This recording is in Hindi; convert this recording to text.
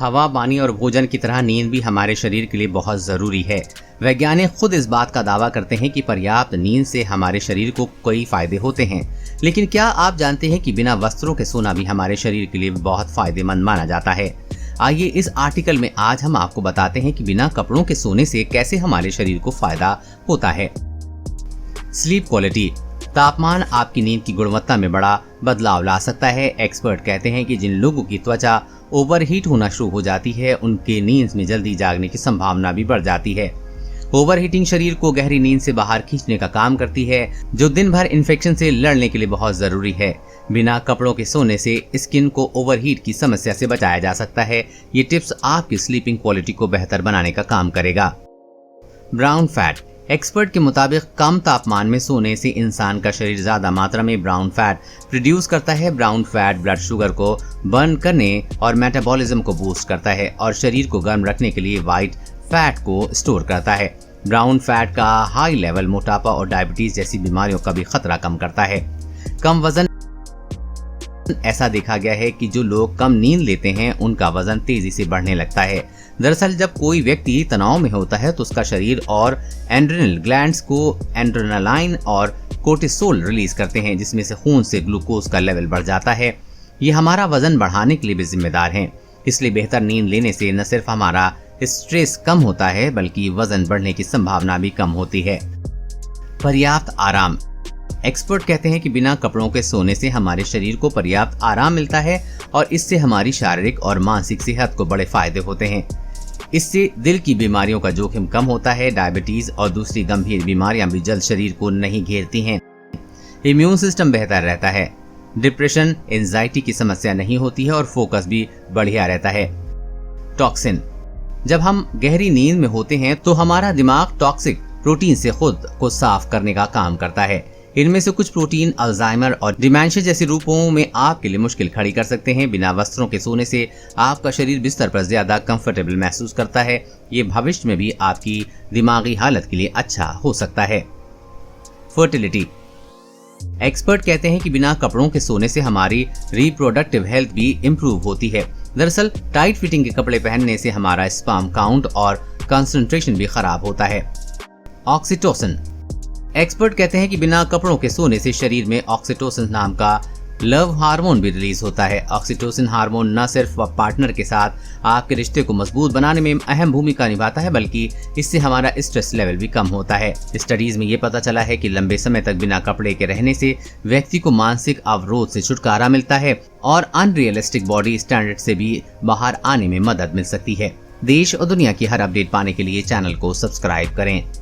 हवा, पानी और भोजन की तरह नींद भी हमारे शरीर के लिए बहुत जरूरी है। वैज्ञानिक खुद इस बात का दावा करते हैं कि पर्याप्त नींद से हमारे शरीर को कई फायदे होते हैं। लेकिन क्या आप जानते हैं कि बिना वस्त्रों के सोना भी हमारे शरीर के लिए बहुत फायदेमंद माना जाता है? आइए इस आर्टिकल में आज हम आपको बताते हैं कि बिना कपड़ों के सोने से कैसे हमारे शरीर को फायदा होता है। Sleep quality. तापमान आपकी नींद की गुणवत्ता में बड़ा बदलाव ला सकता है। एक्सपर्ट कहते हैं कि जिन लोगों की त्वचा ओवरहीट होना शुरू हो जाती है, उनके नींद में जल्दी जागने की संभावना भी बढ़ जाती है। ओवरहीटिंग शरीर को गहरी नींद से बाहर खींचने का काम करती है, जो दिन भर इन्फेक्शन से लड़ने के लिए बहुत जरूरी है। बिना कपड़ों के सोने से स्किन को ओवरहीट की समस्या से बचाया जा सकता है। ये टिप्स आपकी स्लीपिंग क्वालिटी को बेहतर बनाने का काम करेगा। Brown fat. एक्सपर्ट के मुताबिक कम तापमान में सोने से इंसान का शरीर ज्यादा मात्रा में ब्राउन फैट प्रोड्यूस करता है। ब्राउन फैट ब्लड शुगर को बर्न करने और मेटाबॉलिज्म को बूस्ट करता है और शरीर को गर्म रखने के लिए व्हाइट फैट को स्टोर करता है। ब्राउन फैट का हाई लेवल मोटापा और डायबिटीज जैसी बीमारियों का भी खतरा कम करता है। कम वजन। ऐसा देखा गया है कि जो लोग कम नींद लेते हैं उनका वजन तेजी से बढ़ने लगता है। दरअसल जब कोई व्यक्ति तनाव में होता है तो उसका शरीर और एड्रेनल ग्लैंड्स को एड्रेनालाइन और कोर्टिसोल रिलीज करते हैं, जिसमें से खून से ग्लूकोज का लेवल बढ़ जाता है। ये हमारा वजन बढ़ाने के लिए भी जिम्मेदार हैं। इसलिए बेहतर नींद लेने से न सिर्फ हमारा स्ट्रेस कम होता है बल्कि वजन बढ़ने की संभावना भी कम होती है। पर्याप्त आराम। एक्सपर्ट कहते हैं कि बिना कपड़ों के सोने से हमारे शरीर को पर्याप्त आराम मिलता है और इससे हमारी शारीरिक और मानसिक सेहत को बड़े फायदे होते हैं। इससे दिल की बीमारियों का जोखिम कम होता है। डायबिटीज और दूसरी गंभीर बीमारियां भी जल्द शरीर को नहीं घेरती हैं। इम्यून सिस्टम बेहतर रहता है। डिप्रेशन, एंजाइटी की समस्या नहीं होती है और फोकस भी बढ़िया रहता है। टॉक्सिन। जब हम गहरी नींद में होते हैं तो हमारा दिमाग टॉक्सिक प्रोटीन से खुद को साफ करने का काम करता है। इनमें से कुछ प्रोटीन अल्जाइमर और डिमेंशिया जैसे रूपों में आपके लिए मुश्किल खड़ी कर सकते हैं। बिना वस्त्रों के सोने से आपका शरीर बिस्तर पर ज्यादा कंफर्टेबल महसूस करता है। ये भविष्य में भी आपकी दिमागी हालत के लिए अच्छा हो सकता है। फर्टिलिटी। एक्सपर्ट कहते हैं कि बिना कपड़ों के सोने से हमारी रिप्रोडक्टिव हेल्थ भी इम्प्रूव होती है। दरअसल टाइट फिटिंग के कपड़े पहनने से हमारा स्पर्म काउंट और कंसंट्रेशन भी खराब होता है। ऑक्सीटोसिन। एक्सपर्ट कहते हैं कि बिना कपड़ों के सोने से शरीर में ऑक्सीटोसिन नाम का लव हार्मोन भी रिलीज होता है। ऑक्सीटोसिन हार्मोन न सिर्फ पार्टनर के साथ आपके रिश्ते को मजबूत बनाने में अहम भूमिका निभाता है बल्कि इससे हमारा स्ट्रेस लेवल भी कम होता है। स्टडीज में ये पता चला है कि लंबे समय तक बिना कपड़े के रहने से व्यक्ति को मानसिक अवरोध से छुटकारा मिलता है और अनरियलिस्टिक बॉडी स्टैंडर्ड से भी बाहर आने में मदद मिल सकती है। देश और दुनिया की हर अपडेट पाने के लिए चैनल को सब्सक्राइब करें।